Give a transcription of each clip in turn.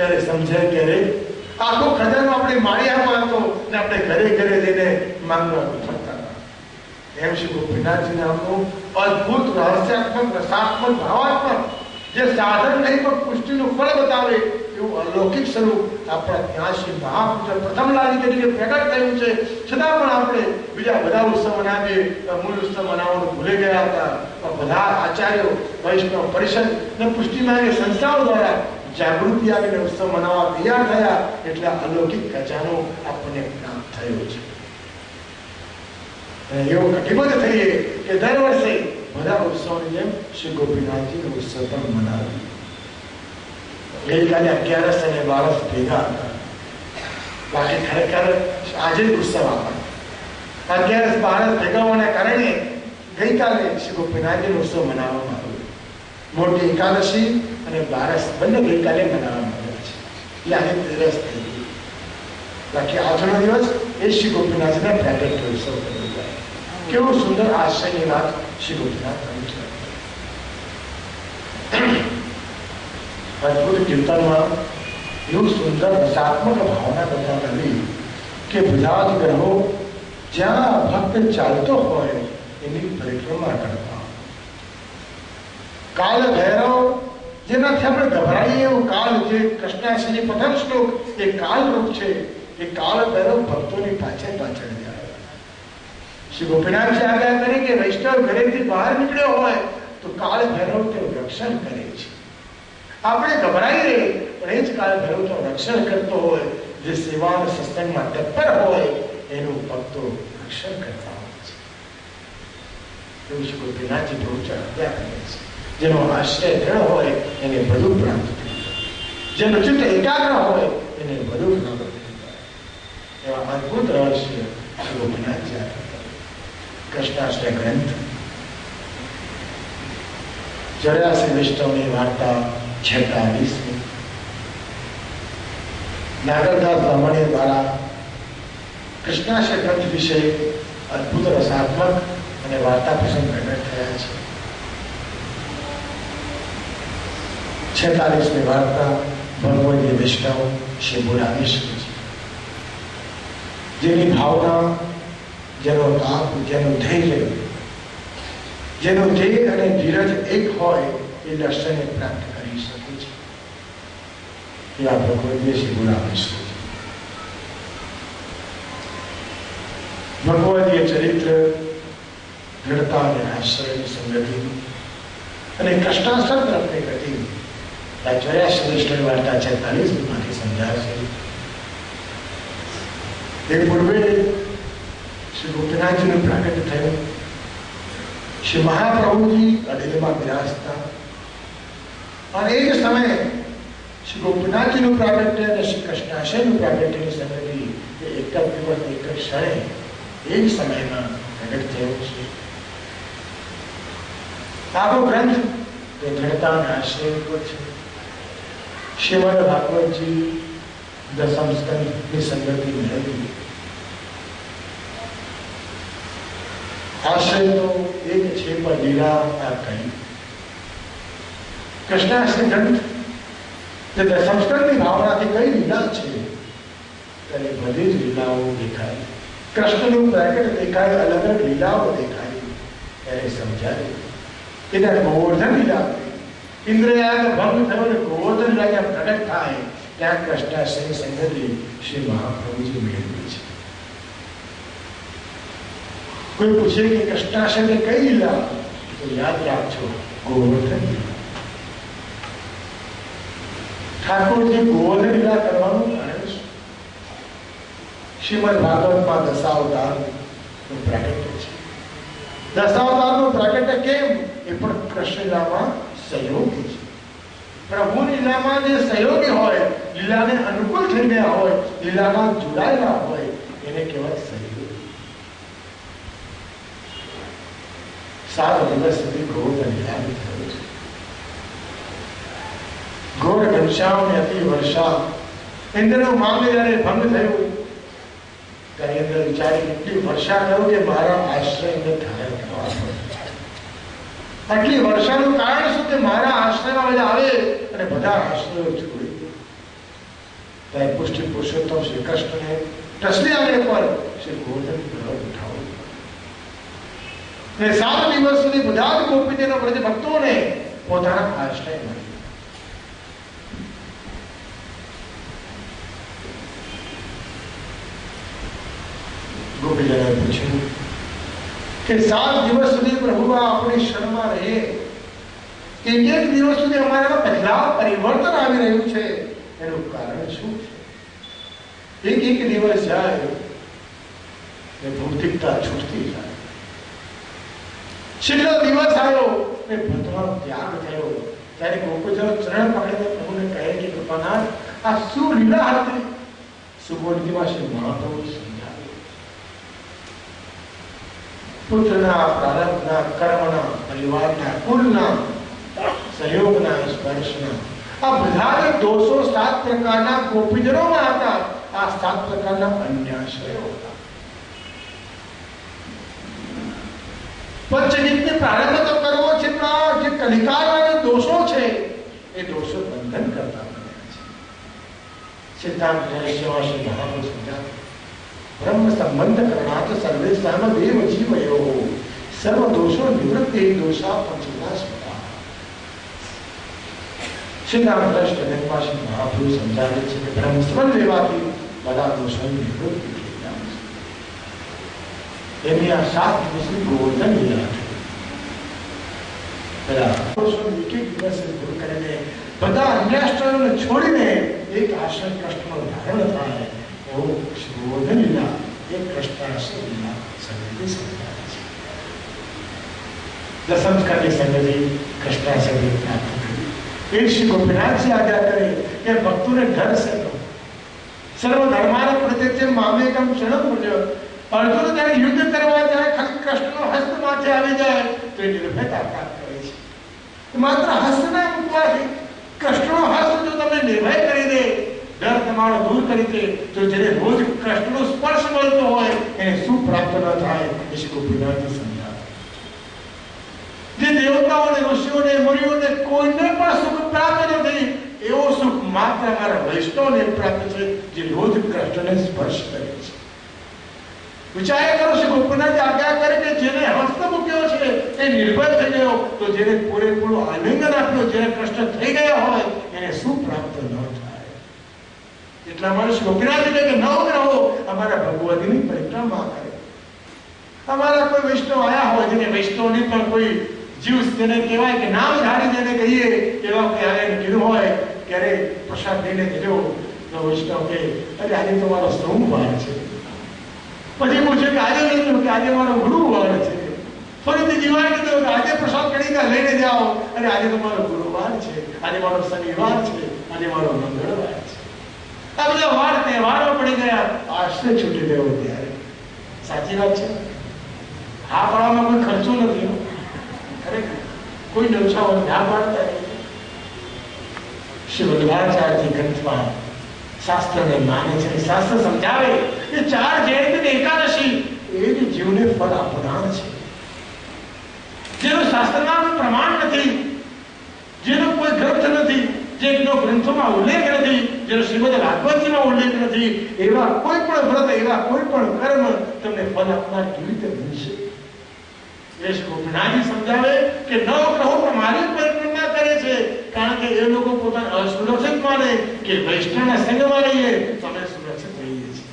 ક્યારે સમજાય ક્યારે આખો ખજાનો આપણે માળિયામાં હતો ને આપણે ઘરે ઘરે જઈને માંગવા ફરતા હતા. એમ શ્રી ગોપીનાથજી નામનું અદભુત રહસ્યાત્મક રસાત્મક ભાવાત્મક જે સાધન નહીં પણ પુષ્ટિનું ફળ બતાવે એવું અલૌકિક સ્વરૂપ આપણા ત્યાં શ્રી મહાપુરુષ પ્રથમ લાલી તરીકે પ્રગટ થયું છે. છતાં પણ આપણે બીજા બધા ઉત્સવ મનાવીએ, મૂળ ઉત્સવ મનાવવાનું ભૂલી ગયા હતા. બધા આચાર્યો, વૈષ્ણવ પરિષદ ને પુષ્ટિમાર્ગી સંસ્થાઓ દ્વારા જાગૃતિ આવીને ઉત્સવ મનાવવા તૈયાર થયા એટલે અલૌકિક ખજાનો આપણને પ્રાપ્ત થયો છે. એવો કટિબદ્ધ થઈએ કે દર વર્ષે બધા ઉત્સવની જેમ શ્રી ગોપીનાથજીનો ઉત્સવ પણ મનાવીએ. ગઈકાલે 11 અને 12 ભેગા હતા. બાકી ખરેખર આજે જ ઉત્સવ આપણે 11 12 ભેગા હોવાના કારણે ગઈકાલે શ્રી ગોપીનાથજીનો ઉત્સવ મનાવવામાં આવ્યો. મોટી એકાદશી અને 12 બંને ગઈકાલે મનાવવામાં આવ્યા છે. એટલે આજે 13 થઈ ગઈ. બાકી આજનો દિવસ એ શ્રી ગોપીનાથજીના પ્રાગટ્ય ઉત્સવ કર્યો. કેવું સુંદર આશ્ચર્યની વાત શ્રી ગોપીનાથ કહ્યું છે. અદભુત કીર્તનમાં એવું સુંદર રસાત્મક ભાવના બતાવેલી કે બધા જ ગ્રહો જ્યાં ભક્ત ચાલતો હોય એની પરિક્રમા કરતા. કાલ ભૈરવ જેનાથી આપણે ગભરાઈએ એવું કાલ, જે કૃષ્ણાષ્ટમી પ્રથમ શ્લોક એ કાલ રૂપ છે. એ કાલ ભૈરવ ભક્તોની પાછળ પાછળ જાય. શ્રી ગોપીનાથજી આજ્ઞા કરી કે વૈષ્ણવ ઘરેથી બહાર નીકળ્યો હોય તો કાળ ભૈરવ તે રક્ષણ કરે છે. આપણે ગભરાઈ રહે પણ એ જ કાળ ભૈરવ તો રક્ષણ કરતો હોય. જે સેવા અને સત્સંગમાં તત્પર હોય એનું ભક્તો રક્ષણ કરતા હોય છે. એવું શ્રી ગોપીનાથજી પ્રભુ આજ્ઞા કરે છે. જેનો આશ્રય દ્રઢ હોય એને બધું પ્રાપ્ત થઈ જાય. જેનો ચિત્ત એકાગ્ર હોય એને બધું પ્રાપ્ત થઈ જાય. એવા અદભુત રહસ્ય શ્રી ગોપીનાથજી કૃષ્ણાષ્ટક ગ્રંથ 84 વૈષ્ણવની વાર્તા 46 નાગરદાસ બ્રાહ્મણી દ્વારા કૃષ્ણાષ્ટક ગ્રંથ વિશે અદભુત રસાત્મક અને વાર્તા પ્રસંગ પ્રગટ થયા છે. 46મી વાર્તા ભગવદીય વૈષ્ણવ શ્રી બોલાવીશ્વરજી, જેની ભાવના, જેનો તાપ, જેનું ધૈર્ય, જેનો ધૈર્ય અને ધીરજ એક હોય એ દર્શનને પ્રાપ્ત કરી શકે છે. એવા ભગવદીય શ્રી બોલાવીશ્વરજી. ભગવદીય ચરિત્ર, દ્રઢતા અને આશ્રયની સંગતિ અને કૃષ્ણાષ્ટક તરફની ગતિ 84 વૈષ્ણવ વાર્તા 46 માંથી સમજાશે. એ પૂર્વે શ્રી ગોપીનાથજીનું પ્રાગટ્ય થયું. શ્રી મહાપ્રભુજી અડીલમાં બિરાજતા અને એ જ સમયે શ્રી ગોપીનાથજીનું પ્રાગટ્ય અને શ્રી કૃષ્ણાષ્ટકનું પ્રાગટ્યની સંગતિ એ એક જ દિવસ, એક જ ક્ષણે, એ જ સમયમાં પ્રગટ થયો છે. આખો ગ્રંથ તે દ્રઢતા અને આશ્રય ઉપર છે. શ્રીમદ ભાગવતજી દસમ સ્કંદની સંગતિ મેળવી. આશ્રય તો એક છે પણ લીલા આ કહી. કૃષ્ણાષ્ટક ગ્રંથ જે દસમ સ્કંદની ભાવનાથી કઈ લીલા છે ત્યારે બધી જ લીલાઓ દેખાય. કૃષ્ણનું પ્રગટ દેખાય, અલગ અલગ લીલાઓ દેખાય ત્યારે સમજાય. એને ગોવર્ધન લીલા, ઇન્દ્રયાગ ભંગ થયો ને ગોવર્ધન લીલા પ્રગટ થાય ત્યાં કૃષ્ણાષ્ટકની સંગતિ શ્રી મહાપ્રભુજી મેળવી છે. કોઈ પૂછે કે કૃષ્ણાષ્ટક કઈ લીલા, તો યાદ રાખજો ગોવર્ધન લીલા. ઠાકોરજી ગોવર્ધન લીલા કરવાનું કારણ શું? શ્રીમદ ભાગવતમાં દશાવતારનું પ્રાગટ્ય છે. દશાવતારનું પ્રાગટ્ય કેમ? એ પણ કૃષ્ણ લીલામાં સહયોગી છે. પ્રભુ લીલામાં જે સહયોગી હોય, લીલાને અનુકૂળ થઈને હોય, લીલામાં જોડાયેલા હોય એને કહેવાય સહયોગી. 7 દિવસ સુધી ગોવર્ધન લીલા થયું છે. ઘોર ઘનશ્યામ અતિ વર્ષા, ઇન્દ્રનું માંગ જયારે ભંગ થયું ત્યારે ઇન્દ્ર વિચારી એટલી વર્ષા કર્યું કે મારા આશ્રયને ધારણ કરવા પડે. આટલી વર્ષાનું કારણ શું કે મારા આશ્રયમાં બધા આવે અને બધા આશ્રયો છોડી દે. पुष्टि पुरुषोत्तम श्री कृष्ण ने टसली आने पर श्री गोवर्धन पर्वत उठाओ। 7 દિવસ સુધી બધા જ ગોપીજનો વ્રજ ભક્તોને પોતાના આશ્રય મળ્યો। ગોપીજનોએ પૂછ્યું કે 7 દિવસ સુધી પ્રભુ આપણી શરણમાં રહે, એક દિવસ સુધી અમારા બદલાવ પરિવર્તન આવી રહ્યું છે, એનું કારણ શું છે? એક દિવસ જાય એ ભૌતિકતા છૂટતી જાય, છેલ્લો દિવસ આવ્યો એ ભગવાન ત્યાગ થયો, ત્યારે ગોપીજનો ચરણ પકડીને પ્રભુને કહે કે કૃપાનાથ આ શું લીલા હતી? સુબોધમાં શ્રી મહાપ્રભુ સમજાવે, પુત્રના, પ્રારબ્ધના, કર્મના, પરિવારના, કુલના, સહયોગના, સ્પર્શના, આ બધા જ દોષો 7 પ્રકારના ગોપીજનોમાં હતા। આ 7 પ્રકારના અન્યાશ્રયો હતા। પંચગીતને પ્રારંભ તો કરવો છે, પણ જે કલિકાળના જે દોષો છે એ દોષો બંધન કરતા બન્યા છે। સિદ્ધાંત રહસ્યમાં શ્રી મહાપ્રભુ સમજાવે, બ્રહ્મ સંબંધ કરણાત સર્વેશામ દેવ જીવયો સર્વ દોષો નિવૃત્તિ દોષા પંચનાશતા। સિદ્ધાંત રહસ્યમાં શ્રી મહાપ્રભુ સમજાવે છે કે બ્રહ્મ સંબંધ લેવાથી બધા દોષોની નિવૃત્તિ થઈ જાય છે। એની આ 7 દિવસની ગોવર્ધન લીલા બધા દોષો એક દિવસે દૂર કરીને બધા અન્યાશ્રયોને છોડીને એક આશ્રય કૃષ્ણનો ધારણ થાય એવું શ્રી ગોવર્ધન લીલા એક કૃષ્ણાશ્રય લીલા સંગતિ સમજાવે છે। દસમ સ્કંદે સંગતિ કૃષ્ણાશ્રય પ્રાપ્ત કરી। એક શ્રી ગોપીનાથજી આજ્ञा કરે કે ભક્તોને ડર છે, સર્વ ધર્માના પ્રત્યે મામેકમ શરણમ મુજબ અર્જુન જ્યારે યુદ્ધ કરવા જાય ખાલી કૃષ્ણનો હસ્ત માથે આવી જાય તો એ નિર્ભયતા પ્રાપ્ત કરે છે। માત્ર હસ્તના મૂકવાથી કૃષ્ણનો હસ્ત જો તમને નિર્ભય કરી દે, ડર તમારો દૂર કરી દે, તો જેને રોજ કૃષ્ણનો સ્પર્શ મળતો હોય એને શું પ્રાપ્ત ન થાય એ શ્રી ગોપીનાથજી સમજાવે। જે દેવતાઓને, ઋષિઓને, મુનિઓને કોઈને પણ સુખ પ્રાપ્ત નથી એવો સુખ માત્ર અમારા વૈષ્ણવને પ્રાપ્ત છે જે રોજ કૃષ્ણને સ્પર્શ કરે છે। વિચાર કરો શ્રી ગોપીનાથ આજ્ઞા કરે કે જેને હસ્ત મૂક્યો છે એ નિર્ભય થઈ ગયો, તો જેને પૂરેપૂરું આલિંગન આપ્યું, જેને કૃષ્ણ થઈ ગયા હોય એને શું પ્રાપ્ત ન થાય? એટલા માટે શ્રી ગોપીનાથ કે નવ ગ્રહો અમારા ભગવતીની પરિક્રમા કરે। અમારા કોઈ વૈષ્ણવ આયા હોય જેને વૈષ્ણવની પણ કોઈ જીવ તેને કહેવાય કે નામ ધારી જેને કહીએ એવા ક્યારે કીધું હોય ક્યારે પ્રસાદ લઈને દીધો તો વૈષ્ણવ કે અરે આજે તો મારો સોમવાર છે, પછી પૂછે કે આજે નહીં કે આજે મારો ગુરુવાર છે, ફરીથી દિવાળ કીધો કે આજે પ્રસાદ કડીકા લઈને જાઓ, અરે આજે તો મારો ગુરુવાર છે, આજે મારો શનિવાર છે, આજે મારો મંગળવાર છે। આ બધા વાર તહેવારો પડી ગયા, આશ્રય છૂટી ગયો ત્યારે। સાચી વાત છે, હા પાડવામાં કોઈ ખર્ચો નથી, ખરેખર કોઈ નવછાઓ ના પાડતા નહીં। શ્રી વલ્લભાચાર્ય ગ્રંથમાં શાસ્ત્રને માને છે, શાસ્ત્ર સમજાવે કે 4 જયંતી ને એકાદશી એ જ જીવને ફળ આપનાર છે। જેનું શાસ્ત્રના પ્રમાણ નથી, જેનો કોઈ ગ્રંથ નથી, જેનો ગ્રંથોમાં ઉલ્લેખ નથી, જેનો શ્રીમદ ભાગવતજીમાં ઉલ્લેખ નથી, એવા કોઈ પણ વ્રત, એવા કોઈ પણ કર્મ તમને ફળ આપનાર કેવી રીતે બનશે? ગોપીનાથજી સમજાવે કે 9 ગ્રહો મારી પરિક્રમા કરે છે, કારણ કે એ લોકો પોતાને અસુરક્ષિત માને કે વૈષ્ણવના સંગમાં રહીએ તો અમે સુરક્ષિત રહીએ છીએ।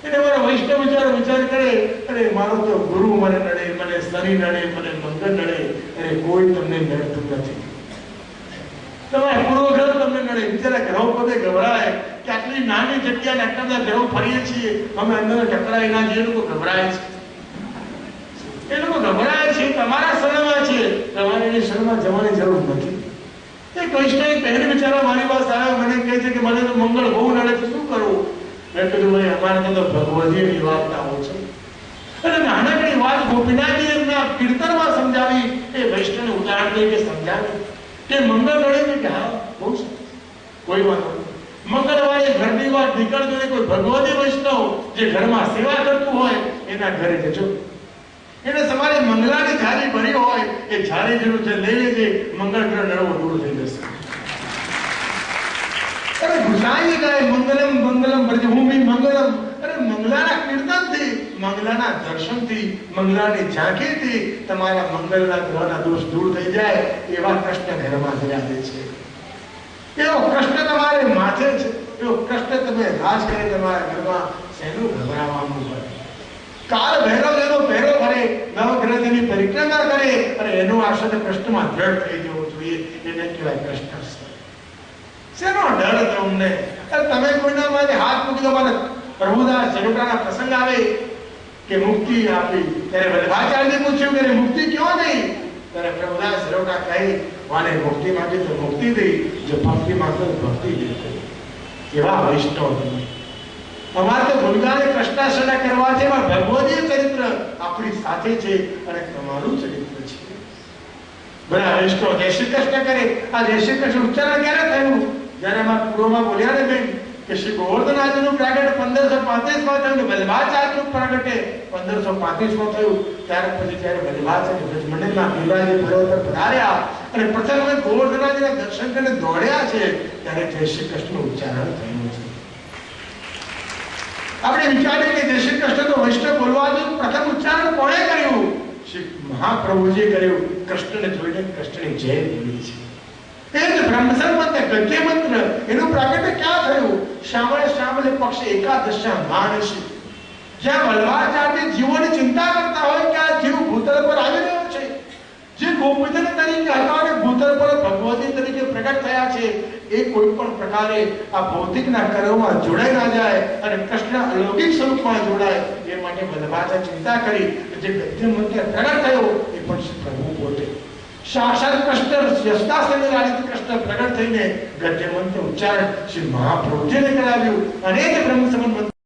એટલે મારા વૈષ્ણવ વિચાર કરે અરે મારો તો ગુરુ મને નડે, મને શનિ નડે, મને મંગળ નડે, અરે કોઈ તમને નડતું નથી। તમારા પૂર્વ ગ્રહ તમને નડે, બિચારા ગ્રહો પોતે ગભરાય કે આટલી નાની જગ્યાએ આટલા બધા ગ્રહો ફરીએ છીએ, અમે અંદર ટકરાઈ ના જઈએ, લોકો ગભરાય છે, એ લોકો ગભરાય છે, તમારા શરણમાં છે, તમારે એની શરણમાં જવાની જરૂર નથી। એક વૈષ્ણવ પહેલી બિચારા મારી પાસે આવ્યો, મને કહે છે કે મને તો મંગળ બહુ નડે છે, શું કરવું? મેં કીધું ભાઈ અમારે તો ભગવતીની વાર્તાઓ છે, અને નાનકડી વાત ગોપીનાથજી એમના કીર્તનમાં સમજાવી, એ વૈષ્ણવને ઉદાહરણ તરીકે સમજાવી કે મંગળ નડે છે કે હા બહુ સરસ, કોઈ વાંધો નહીં, મંગળવારે ઘરની વાત નીકળતો કોઈ ભગવતી વૈષ્ણવ જે ઘરમાં સેવા કરતું હોય એના ઘરે જજો, એને તમારી મંગળાની થાળી ભરી હોય એ થાળી જેવું છે લઈ લેજે, મંગળ ગ્રહ નડવો દૂર થઈ જશે। ગોસાઈ ગાય મંગલમ મંગલમ બ્રજભૂમિ મંગલમ. અરે મંગલાના કીર્તનથી, મંગલાના દર્શનથી, મંગલાની ઝાંખીથી તમારા મંગલના ગ્રહના દોષ દૂર થઈ જાય એવા કૃષ્ણ ઘરમાં બિરાજે છે. એવો કૃષ્ણ તમારે માથે છે, એવો કૃષ્ણ તમે રાજ કરે તમારા ઘરમાં. શેનું ગભરાવાનું હોય? કાળ ભૈરવ એનો ભેરો ભરે, નવગ્રહની પરિક્રમા કરે અને એનો આશય કૃષ્ણમાં દ્રઢ થઈ જવો જોઈએ. એને કહેવાય કૃષ્ણ. શેનો ડર તમને? તમે કોઈના માટે હાથ મૂકી દો. મને પ્રભુદાસ ઝરૂટાના પ્રસંગ આવે કે મુક્તિ આપી, ત્યારે વલ્લભાચાર્યે પૂછ્યું કે મુક્તિ ક્યાં નહીં? ત્યારે પ્રભુદાસ ઝરૂટા કહી, વાને મુક્તિ માંગી તો મુક્તિ દઈ, જો ભક્તિ માંગતો તો ભક્તિ દે. કેવા વૈષ્ણવ તમે! અમારે તો ભૂલગાને કૃષ્ણાસના કરવા છે, એમાં ભગવદીય ચરિત્ર આપણી સાથે છે અને તમારું ચરિત્ર છે. બધા વૈષ્ણવ જય શ્રી કૃષ્ણ કરે. આ જય શ્રી કૃષ્ણ ઉચ્ચારણ ક્યારે થયું? જ્યારે અમારા પૂર્વમાં બોલ્યા ને બેન કે શ્રી ગોવર્ધનાથનું પ્રાગટ્ય 1535 માં થયું, વલ્લભાચાર્યનું પ્રાગટ્ય 1535 માં થયું. ત્યાર પછી જ્યારે વલ્લભાચાર્ય બ્રજમંડળમાં ગિરિરાજ પર્વત પર પધાર્યા અને પ્રથમ વખત ગોવર્ધનાથના દર્શન કરીને દોડ્યા છે, ત્યારે જય શ્રી કૃષ્ણનું ઉચ્ચારણ થયું છે. આપણે વિચારીએ કે જય શ્રી કૃષ્ણ તો વૈષ્ણવ બોલવાનું પ્રથમ ઉચ્ચારણ કોણે કર્યું? શ્રી મહાપ્રભુજીએ કર્યું. કૃષ્ણને જોઈને કૃષ્ણની જય બોલી છે. એ જ બ્રહ્મસર મંત્ર, ગદ્ય મંત્ર, એનું પ્રાગટ્ય ક્યાં થયું? શ્યામળે શ્યામલે પક્ષ એકાદશા માણસી. જ્યાં વલ્લભાચાર્ય જીવોની ચિંતા કરતા હોય કે આ જીવ ભૂતળ પર આવી રહ્યો છે, જે ગોપીજન તરીકે હતા અને ભૂતળ પર ભગવતી તરીકે પ્રગટ થયા છે, એ કોઈ પણ પ્રકારે આ ભૌતિકના કર્મોમાં જોડાઈ ના જાય અને કૃષ્ણ અલૌકિક સ્વરૂપમાં જોડાય, એ માટે વલ્લભાચાર્ય ચિંતા કરી. જે ગદ્ય મંત્ર પ્રગટ થયો એ પણ પ્રભુ પોતે સાક્ષાત કૃષ્ણ, યશદાસને લાલિત કૃષ્ણ પ્રગટ થઈને ગદ્ય મંત્ર ઉચ્ચારણ શ્રી મહાપ્રભુજીને કરાવ્યું. અને તે બ્રહ્મ